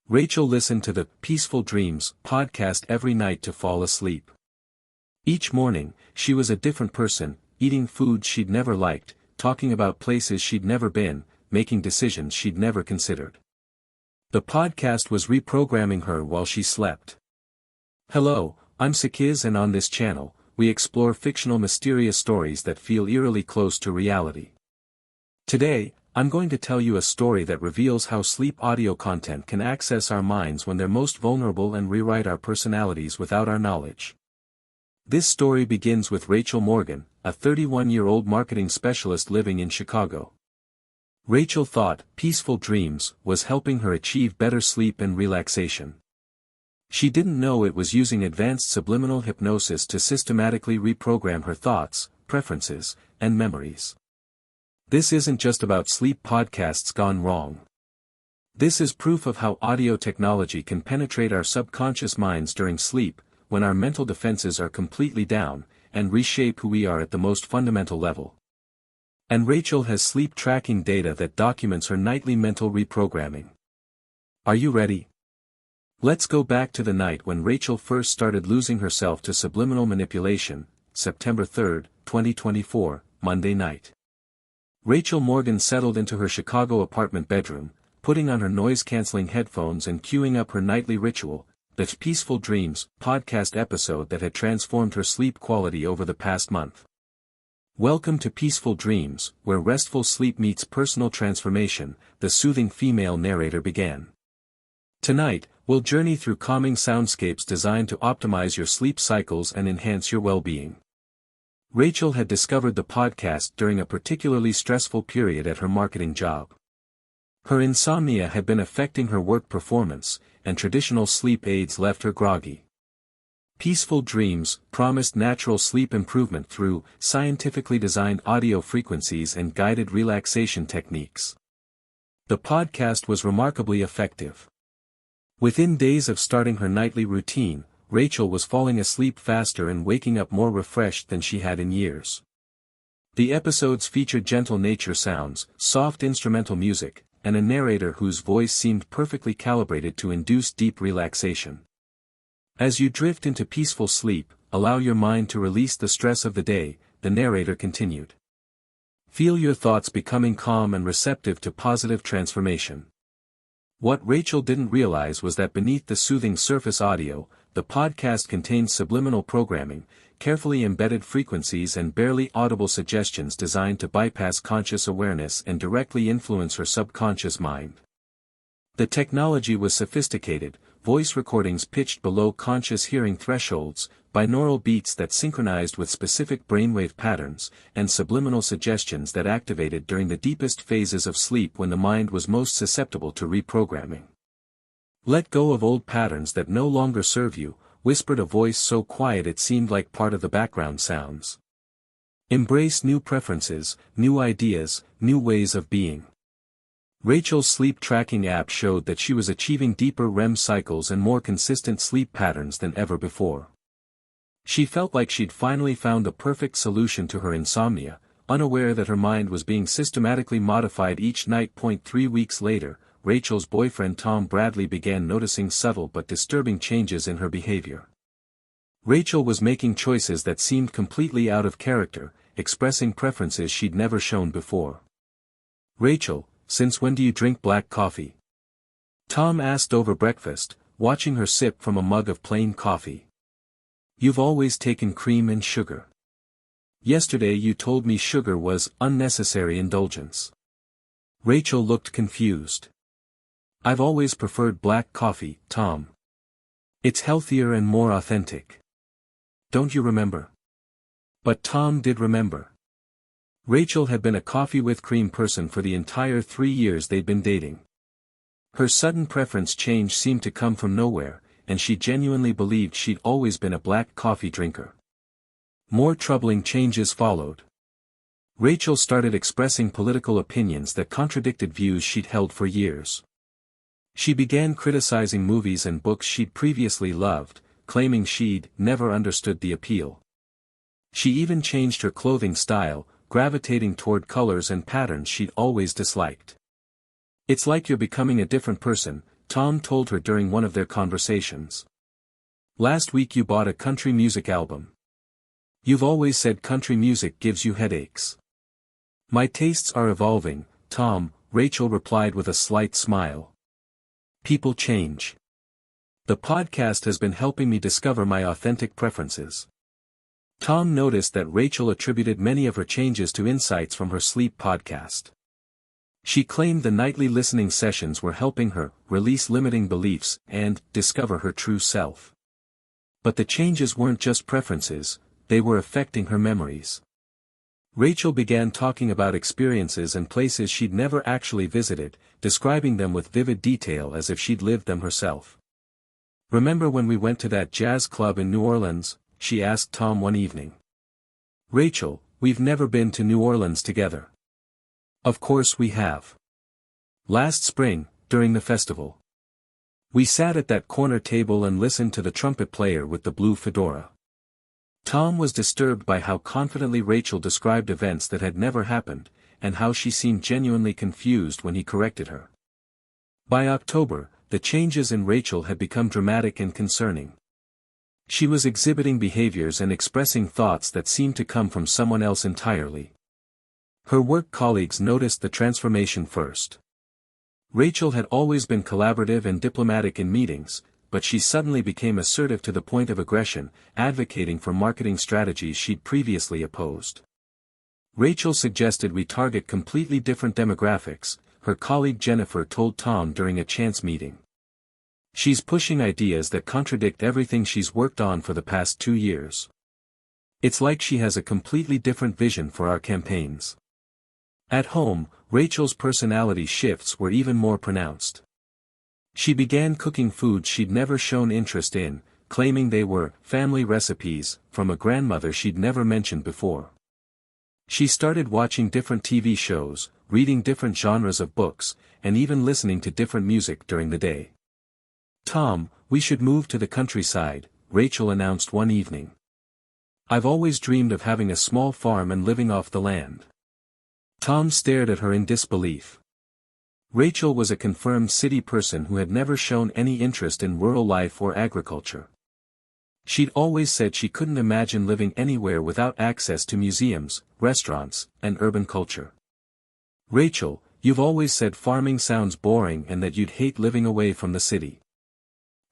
Rachel listened to the Peaceful Dreams podcast every night to fall asleep. Each morning, she was a different person, eating food she'd never liked, talking about places she'd never been, making decisions she'd never considered. The podcast was reprogramming her while she slept. Hello, I'm Sakiz, and on this channel, we explore fictional mysterious stories that feel eerily close to reality. Today, I'm going to tell you a story that reveals how sleep audio content can access our minds when they're most vulnerable and rewrite our personalities without our knowledge. This story begins with Rachel Morgan, a 31-year-old marketing specialist living in Chicago. Rachel thought Peaceful Dreams was helping her achieve better sleep and relaxation. She didn't know it was using advanced subliminal hypnosis to systematically reprogram her thoughts, preferences, and memories. This isn't just about sleep podcasts gone wrong. This is proof of how audio technology can penetrate our subconscious minds during sleep, when our mental defenses are completely down, and reshape who we are at the most fundamental level. And Rachel has sleep tracking data that documents her nightly mental reprogramming. Are you ready? Let's go back to the night when Rachel first started losing herself to subliminal manipulation, September 3, 2024, Monday night. Rachel Morgan settled into her Chicago apartment bedroom, putting on her noise-canceling headphones and queuing up her nightly ritual, the Peaceful Dreams podcast episode that had transformed her sleep quality over the past month. Welcome to Peaceful Dreams, where restful sleep meets personal transformation, the soothing female narrator began. Tonight, we'll journey through calming soundscapes designed to optimize your sleep cycles and enhance your well-being. Rachel had discovered the podcast during a particularly stressful period at her marketing job. Her insomnia had been affecting her work performance, and traditional sleep aids left her groggy. Peaceful Dreams promised natural sleep improvement through scientifically designed audio frequencies and guided relaxation techniques. The podcast was remarkably effective. Within days of starting her nightly routine, Rachel was falling asleep faster and waking up more refreshed than she had in years. The episodes featured gentle nature sounds, soft instrumental music, and a narrator whose voice seemed perfectly calibrated to induce deep relaxation. As you drift into peaceful sleep, allow your mind to release the stress of the day, the narrator continued. Feel your thoughts becoming calm and receptive to positive transformation. What Rachel didn't realize was that beneath the soothing surface audio, the podcast contained subliminal programming, carefully embedded frequencies and barely audible suggestions designed to bypass conscious awareness and directly influence her subconscious mind. The technology was sophisticated, voice recordings pitched below conscious hearing thresholds, binaural beats that synchronized with specific brainwave patterns, and subliminal suggestions that activated during the deepest phases of sleep when the mind was most susceptible to reprogramming. Let go of old patterns that no longer serve you, whispered a voice so quiet it seemed like part of the background sounds. Embrace new preferences, new ideas, new ways of being. Rachel's sleep tracking app showed that she was achieving deeper REM cycles and more consistent sleep patterns than ever before. She felt like she'd finally found the perfect solution to her insomnia, unaware that her mind was being systematically modified each night. 3 weeks later, Rachel's boyfriend Tom Bradley began noticing subtle but disturbing changes in her behavior. Rachel was making choices that seemed completely out of character, expressing preferences she'd never shown before. "Rachel, since when do you drink black coffee?" Tom asked over breakfast, watching her sip from a mug of plain coffee. "You've always taken cream and sugar. Yesterday you told me sugar was unnecessary indulgence." Rachel looked confused. "I've always preferred black coffee, Tom. It's healthier and more authentic. Don't you remember?" But Tom did remember. Rachel had been a coffee with cream person for the entire 3 years they'd been dating. Her sudden preference change seemed to come from nowhere, and she genuinely believed she'd always been a black coffee drinker. More troubling changes followed. Rachel started expressing political opinions that contradicted views she'd held for years. She began criticizing movies and books she'd previously loved, claiming she'd never understood the appeal. She even changed her clothing style, gravitating toward colors and patterns she'd always disliked. "It's like you're becoming a different person," Tom told her during one of their conversations. Last week you bought a country music album. You've always said country music gives you headaches. My tastes are evolving, Tom, Rachel replied with a slight smile. People change. The podcast has been helping me discover my authentic preferences. Tom noticed that Rachel attributed many of her changes to insights from her sleep podcast. She claimed the nightly listening sessions were helping her release limiting beliefs and discover her true self. But the changes weren't just preferences, they were affecting her memories. Rachel began talking about experiences and places she'd never actually visited, describing them with vivid detail as if she'd lived them herself. Remember when we went to that jazz club in New Orleans? She asked Tom one evening. Rachel, we've never been to New Orleans together. Of course we have. Last spring, during the festival. We sat at that corner table and listened to the trumpet player with the blue fedora. Tom was disturbed by how confidently Rachel described events that had never happened, and how she seemed genuinely confused when he corrected her. By October, the changes in Rachel had become dramatic and concerning. She was exhibiting behaviors and expressing thoughts that seemed to come from someone else entirely. Her work colleagues noticed the transformation first. Rachel had always been collaborative and diplomatic in meetings, but she suddenly became assertive to the point of aggression, advocating for marketing strategies she'd previously opposed. Rachel suggested we target completely different demographics, her colleague Jennifer told Tom during a chance meeting. She's pushing ideas that contradict everything she's worked on for the past 2 years. It's like she has a completely different vision for our campaigns. At home, Rachel's personality shifts were even more pronounced. She began cooking foods she'd never shown interest in, claiming they were family recipes from a grandmother she'd never mentioned before. She started watching different TV shows, reading different genres of books, and even listening to different music during the day. Tom, we should move to the countryside, Rachel announced one evening. I've always dreamed of having a small farm and living off the land. Tom stared at her in disbelief. Rachel was a confirmed city person who had never shown any interest in rural life or agriculture. She'd always said she couldn't imagine living anywhere without access to museums, restaurants, and urban culture. Rachel, you've always said farming sounds boring and that you'd hate living away from the city.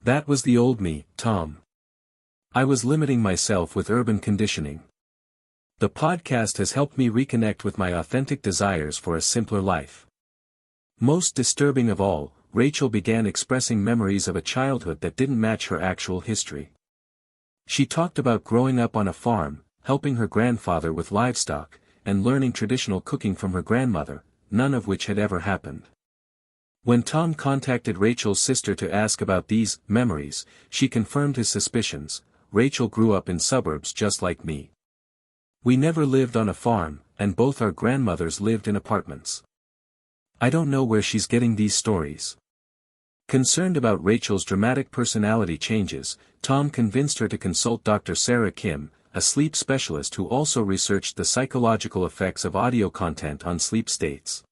That was the old me, Tom. I was limiting myself with urban conditioning. The podcast has helped me reconnect with my authentic desires for a simpler life. Most disturbing of all, Rachel began expressing memories of a childhood that didn't match her actual history. She talked about growing up on a farm, helping her grandfather with livestock, and learning traditional cooking from her grandmother, none of which had ever happened. When Tom contacted Rachel's sister to ask about these memories, she confirmed his suspicions. Rachel grew up in suburbs just like me. We never lived on a farm, and both our grandmothers lived in apartments. I don't know where she's getting these stories. Concerned about Rachel's dramatic personality changes, Tom convinced her to consult Dr. Sarah Kim, a sleep specialist who also researched the psychological effects of audio content on sleep states.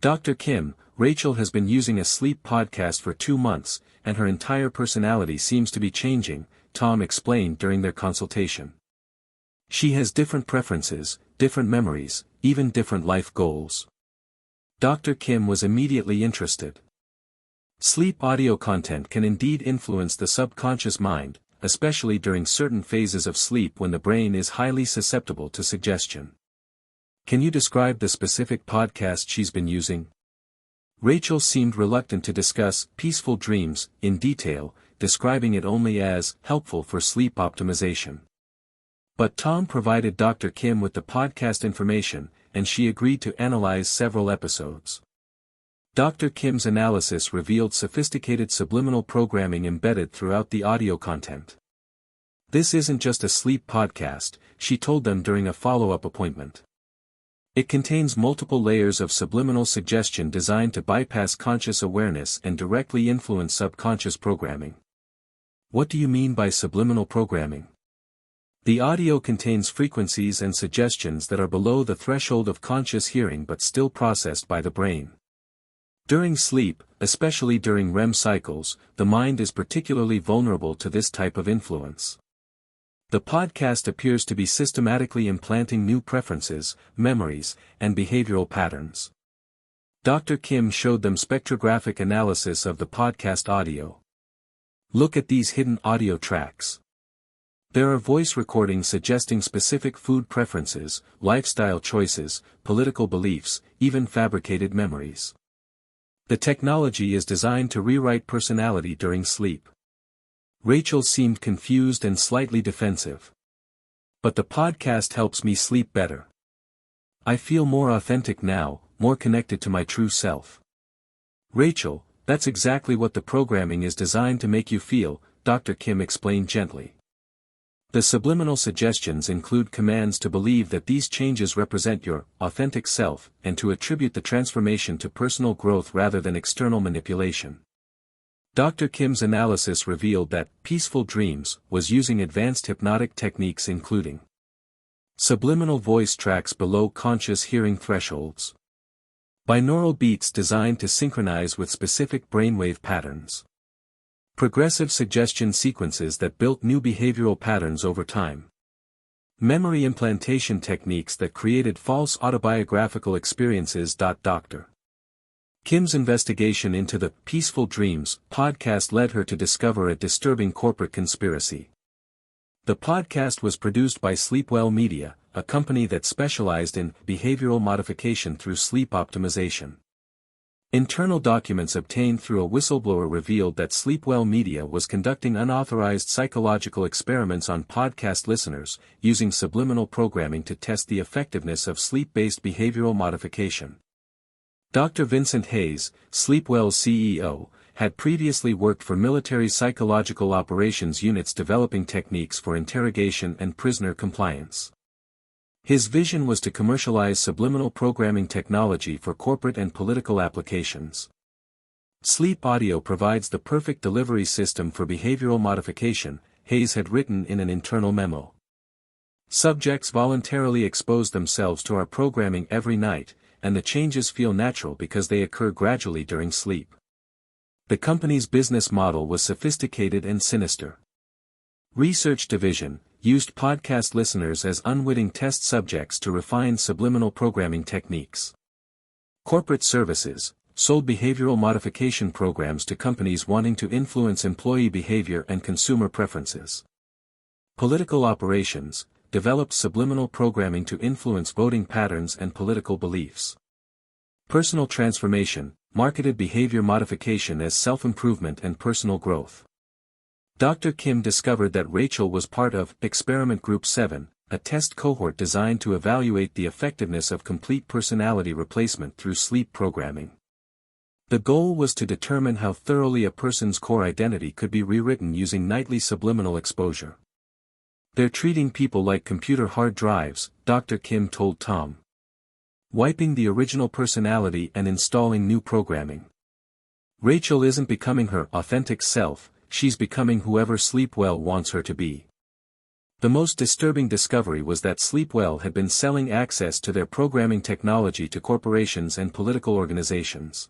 Dr. Kim, Rachel has been using a sleep podcast for 2 months, and her entire personality seems to be changing, Tom explained during their consultation. She has different preferences, different memories, even different life goals. Dr. Kim was immediately interested. Sleep audio content can indeed influence the subconscious mind, especially during certain phases of sleep when the brain is highly susceptible to suggestion. Can you describe the specific podcast she's been using? Rachel seemed reluctant to discuss Peaceful Dreams in detail, describing it only as helpful for sleep optimization. But Tom provided Dr. Kim with the podcast information, and she agreed to analyze several episodes. Dr. Kim's analysis revealed sophisticated subliminal programming embedded throughout the audio content. This isn't just a sleep podcast, she told them during a follow-up appointment. It contains multiple layers of subliminal suggestion designed to bypass conscious awareness and directly influence subconscious programming. What do you mean by subliminal programming? The audio contains frequencies and suggestions that are below the threshold of conscious hearing but still processed by the brain. During sleep, especially during REM cycles, the mind is particularly vulnerable to this type of influence. The podcast appears to be systematically implanting new preferences, memories, and behavioral patterns. Dr. Kim showed them spectrographic analysis of the podcast audio. Look at these hidden audio tracks. There are voice recordings suggesting specific food preferences, lifestyle choices, political beliefs, even fabricated memories. The technology is designed to rewrite personality during sleep. Rachel seemed confused and slightly defensive. But the podcast helps me sleep better. I feel more authentic now, more connected to my true self. Rachel, that's exactly what the programming is designed to make you feel, Dr. Kim explained gently. The subliminal suggestions include commands to believe that these changes represent your authentic self and to attribute the transformation to personal growth rather than external manipulation. Dr. Kim's analysis revealed that Peaceful Dreams was using advanced hypnotic techniques including subliminal voice tracks below conscious hearing thresholds, binaural beats designed to synchronize with specific brainwave patterns, progressive suggestion sequences that built new behavioral patterns over time, memory implantation techniques that created false autobiographical experiences. Dr. Kim's investigation into the Peaceful Dreams podcast led her to discover a disturbing corporate conspiracy. The podcast was produced by Sleepwell Media, a company that specialized in behavioral modification through sleep optimization. Internal documents obtained through a whistleblower revealed that Sleepwell Media was conducting unauthorized psychological experiments on podcast listeners, using subliminal programming to test the effectiveness of sleep-based behavioral modification. Dr. Vincent Hayes, Sleepwell's CEO, had previously worked for military psychological operations units developing techniques for interrogation and prisoner compliance. His vision was to commercialize subliminal programming technology for corporate and political applications. Sleep audio provides the perfect delivery system for behavioral modification, Hayes had written in an internal memo. Subjects voluntarily expose themselves to our programming every night, and the changes feel natural because they occur gradually during sleep. The company's business model was sophisticated and sinister. Research Division used podcast listeners as unwitting test subjects to refine subliminal programming techniques. Corporate Services sold behavioral modification programs to companies wanting to influence employee behavior and consumer preferences. Political Operations developed subliminal programming to influence voting patterns and political beliefs. Personal Transformation marketed behavior modification as self-improvement and personal growth. Dr. Kim discovered that Rachel was part of Experiment Group 7, a test cohort designed to evaluate the effectiveness of complete personality replacement through sleep programming. The goal was to determine how thoroughly a person's core identity could be rewritten using nightly subliminal exposure. They're treating people like computer hard drives, Dr. Kim told Tom. Wiping the original personality and installing new programming. Rachel isn't becoming her authentic self, she's becoming whoever Sleepwell wants her to be. The most disturbing discovery was that Sleepwell had been selling access to their programming technology to corporations and political organizations.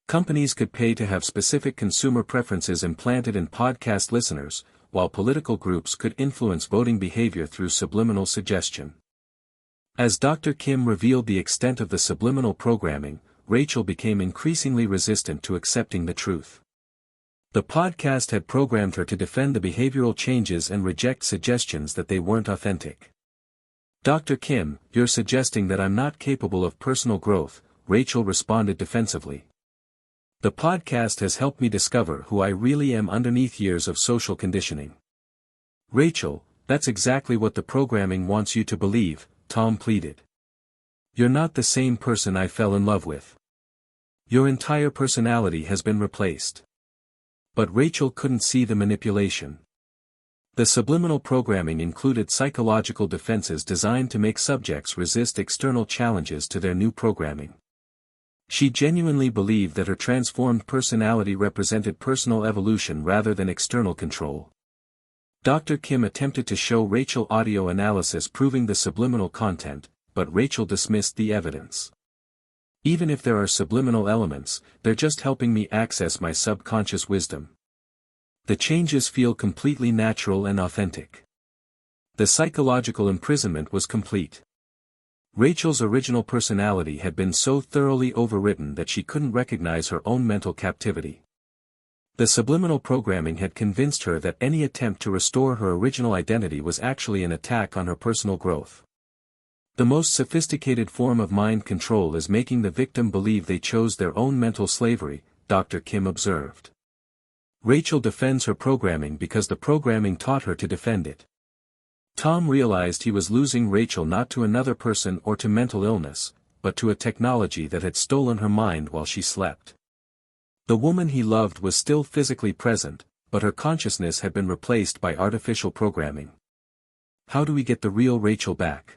Companies could pay to have specific consumer preferences implanted in podcast listeners, while political groups could influence voting behavior through subliminal suggestion. As Dr. Kim revealed the extent of the subliminal programming, Rachel became increasingly resistant to accepting the truth. The podcast had programmed her to defend the behavioral changes and reject suggestions that they weren't authentic. Dr. Kim, you're suggesting that I'm not capable of personal growth, Rachel responded defensively. The podcast has helped me discover who I really am underneath years of social conditioning. Rachel, that's exactly what the programming wants you to believe, Tom pleaded. You're not the same person I fell in love with. Your entire personality has been replaced. But Rachel couldn't see the manipulation. The subliminal programming included psychological defenses designed to make subjects resist external challenges to their new programming. She genuinely believed that her transformed personality represented personal evolution rather than external control. Dr. Kim attempted to show Rachel audio analysis proving the subliminal content, but Rachel dismissed the evidence. Even if there are subliminal elements, they're just helping me access my subconscious wisdom. The changes feel completely natural and authentic. The psychological imprisonment was complete. Rachel's original personality had been so thoroughly overwritten that she couldn't recognize her own mental captivity. The subliminal programming had convinced her that any attempt to restore her original identity was actually an attack on her personal growth. The most sophisticated form of mind control is making the victim believe they chose their own mental slavery, Dr. Kim observed. Rachel defends her programming because the programming taught her to defend it. Tom realized he was losing Rachel not to another person or to mental illness, but to a technology that had stolen her mind while she slept. The woman he loved was still physically present, but her consciousness had been replaced by artificial programming. How do we get the real Rachel back?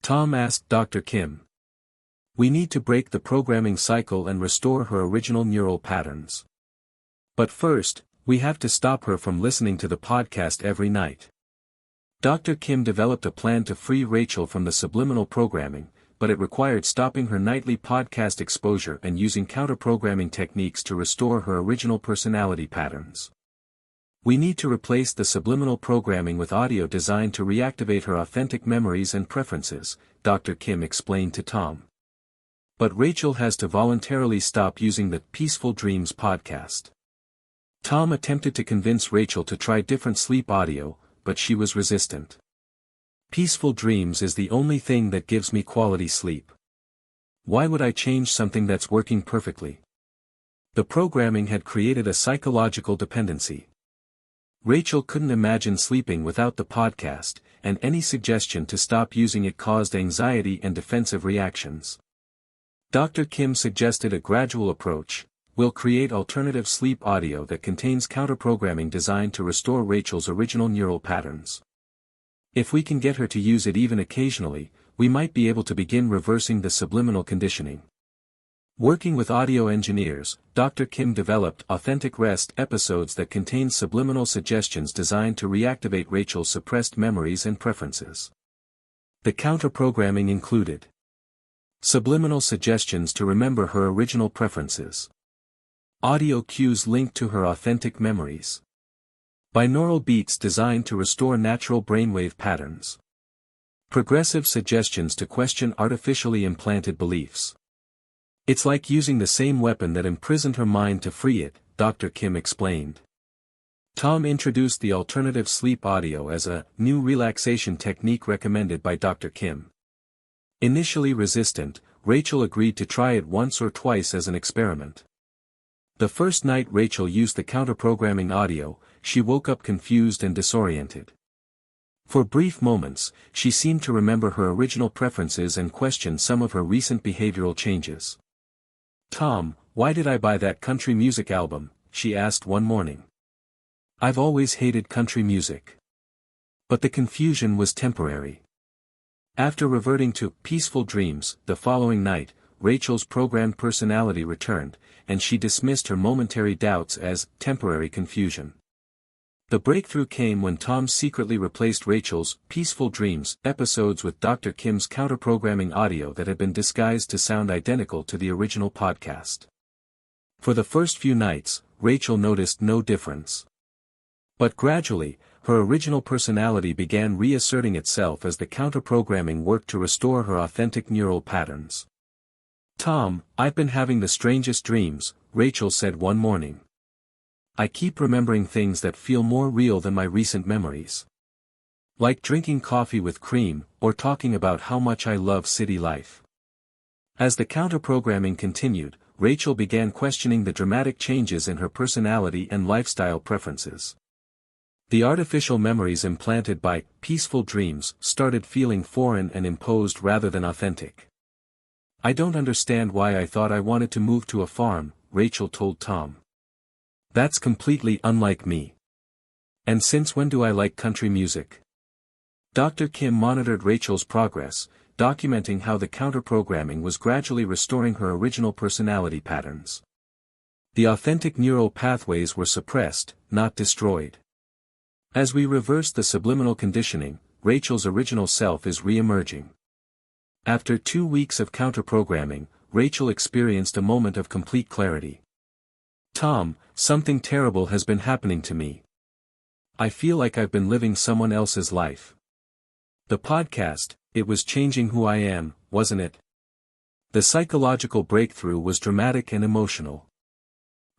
Tom asked Dr. Kim. We need to break the programming cycle and restore her original neural patterns. But first, we have to stop her from listening to the podcast every night. Dr. Kim developed a plan to free Rachel from the subliminal programming, but it required stopping her nightly podcast exposure and using counter-programming techniques to restore her original personality patterns. We need to replace the subliminal programming with audio designed to reactivate her authentic memories and preferences, Dr. Kim explained to Tom. But Rachel has to voluntarily stop using the Peaceful Dreams podcast. Tom attempted to convince Rachel to try different sleep audio, but she was resistant. Peaceful Dreams is the only thing that gives me quality sleep. Why would I change something that's working perfectly? The programming had created a psychological dependency. Rachel couldn't imagine sleeping without the podcast, and any suggestion to stop using it caused anxiety and defensive reactions. Dr. Kim suggested a gradual approach. We'll create alternative sleep audio that contains counter-programming designed to restore Rachel's original neural patterns. If we can get her to use it even occasionally, we might be able to begin reversing the subliminal conditioning. Working with audio engineers, Dr. Kim developed Authentic Rest episodes that contain subliminal suggestions designed to reactivate Rachel's suppressed memories and preferences. The counter-programming included subliminal suggestions to remember her original preferences, audio cues linked to her authentic memories, binaural beats designed to restore natural brainwave patterns, progressive suggestions to question artificially implanted beliefs. It's like using the same weapon that imprisoned her mind to free it, Dr. Kim explained. Tom introduced the alternative sleep audio as a new relaxation technique recommended by Dr. Kim. Initially resistant, Rachel agreed to try it once or twice as an experiment. The first night Rachel used the counter-programming audio, she woke up confused and disoriented. For brief moments, she seemed to remember her original preferences and question some of her recent behavioral changes. Tom, why did I buy that country music album? She asked one morning. I've always hated country music. But the confusion was temporary. After reverting to Peaceful Dreams, the following night, Rachel's programmed personality returned, and she dismissed her momentary doubts as temporary confusion. The breakthrough came when Tom secretly replaced Rachel's Peaceful Dreams episodes with Dr. Kim's counter-programming audio that had been disguised to sound identical to the original podcast. For the first few nights, Rachel noticed no difference. But gradually, her original personality began reasserting itself as the counter-programming worked to restore her authentic neural patterns. Tom, I've been having the strangest dreams, Rachel said one morning. I keep remembering things that feel more real than my recent memories. Like drinking coffee with cream, or talking about how much I love city life. As the counter-programming continued, Rachel began questioning the dramatic changes in her personality and lifestyle preferences. The artificial memories implanted by Peaceful Dreams started feeling foreign and imposed rather than authentic. I don't understand why I thought I wanted to move to a farm, Rachel told Tom. That's completely unlike me. And since when do I like country music? Dr. Kim monitored Rachel's progress, documenting how the counter-programming was gradually restoring her original personality patterns. The authentic neural pathways were suppressed, not destroyed. As we reverse the subliminal conditioning, Rachel's original self is re-emerging. After 2 weeks of counter-programming, Rachel experienced a moment of complete clarity. "Tom, something terrible has been happening to me. I feel like I've been living someone else's life." The podcast, it was changing who I am, wasn't it? The psychological breakthrough was dramatic and emotional.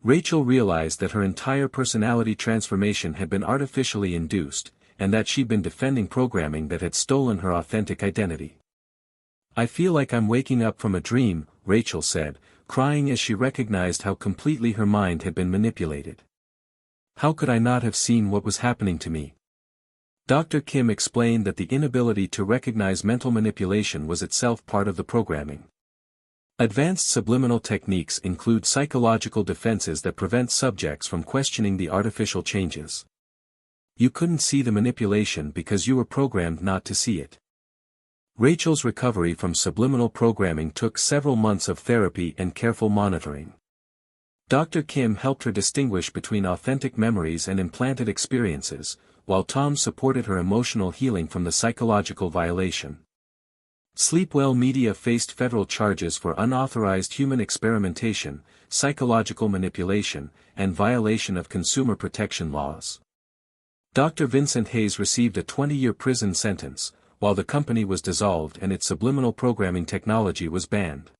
Rachel realized that her entire personality transformation had been artificially induced, and that she'd been defending programming that had stolen her authentic identity. "I feel like I'm waking up from a dream," Rachel said, crying as she recognized how completely her mind had been manipulated. "How could I not have seen what was happening to me?" Dr. Kim explained that the inability to recognize mental manipulation was itself part of the programming. Advanced subliminal techniques include psychological defenses that prevent subjects from questioning the artificial changes. You couldn't see the manipulation because you were programmed not to see it. Rachel's recovery from subliminal programming took several months of therapy and careful monitoring. Dr. Kim helped her distinguish between authentic memories and implanted experiences, while Tom supported her emotional healing from the psychological violation. Sleepwell Media faced federal charges for unauthorized human experimentation, psychological manipulation, and violation of consumer protection laws. Dr. Vincent Hayes received a 20-year prison sentence, while the company was dissolved and its subliminal programming technology was banned.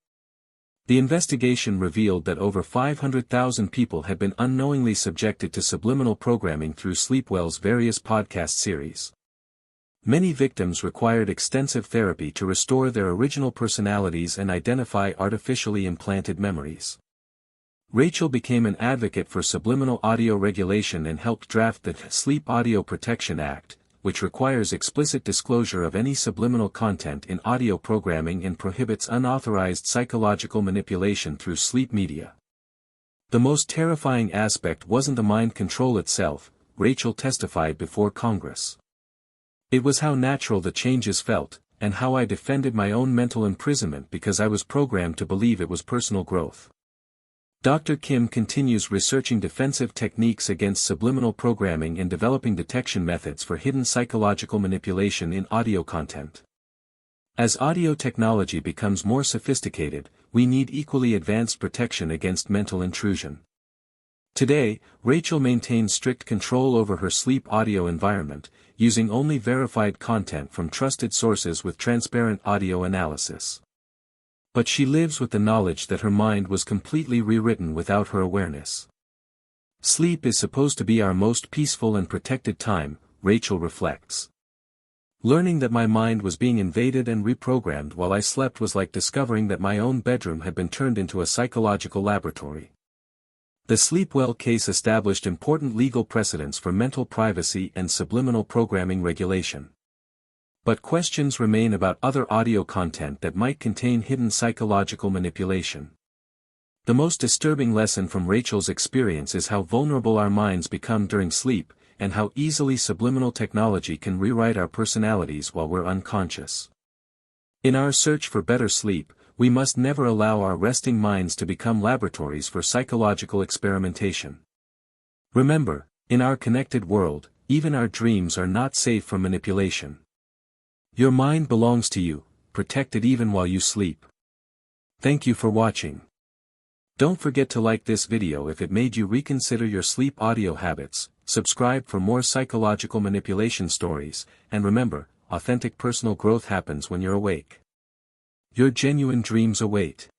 The investigation revealed that over 500,000 people had been unknowingly subjected to subliminal programming through Sleepwell's various podcast series. Many victims required extensive therapy to restore their original personalities and identify artificially implanted memories. Rachel became an advocate for subliminal audio regulation and helped draft the Sleep Audio Protection Act, which requires explicit disclosure of any subliminal content in audio programming and prohibits unauthorized psychological manipulation through sleep media. The most terrifying aspect wasn't the mind control itself, Rachel testified before Congress. It was how natural the changes felt, and how I defended my own mental imprisonment because I was programmed to believe it was personal growth. Dr. Kim continues researching defensive techniques against subliminal programming and developing detection methods for hidden psychological manipulation in audio content. As audio technology becomes more sophisticated, we need equally advanced protection against mental intrusion. Today, Rachel maintains strict control over her sleep audio environment, using only verified content from trusted sources with transparent audio analysis. But she lives with the knowledge that her mind was completely rewritten without her awareness. Sleep is supposed to be our most peaceful and protected time, Rachel reflects. Learning that my mind was being invaded and reprogrammed while I slept was like discovering that my own bedroom had been turned into a psychological laboratory. The Sleepwell case established important legal precedents for mental privacy and subliminal programming regulation. But questions remain about other audio content that might contain hidden psychological manipulation. The most disturbing lesson from Rachel's experience is how vulnerable our minds become during sleep, and how easily subliminal technology can rewrite our personalities while we're unconscious. In our search for better sleep, we must never allow our resting minds to become laboratories for psychological experimentation. Remember, in our connected world, even our dreams are not safe from manipulation. Your mind belongs to you, protect it even while you sleep. Thank you for watching. Don't forget to like this video if it made you reconsider your sleep audio habits, subscribe for more psychological manipulation stories, and remember, authentic personal growth happens when you're awake. Your genuine dreams await.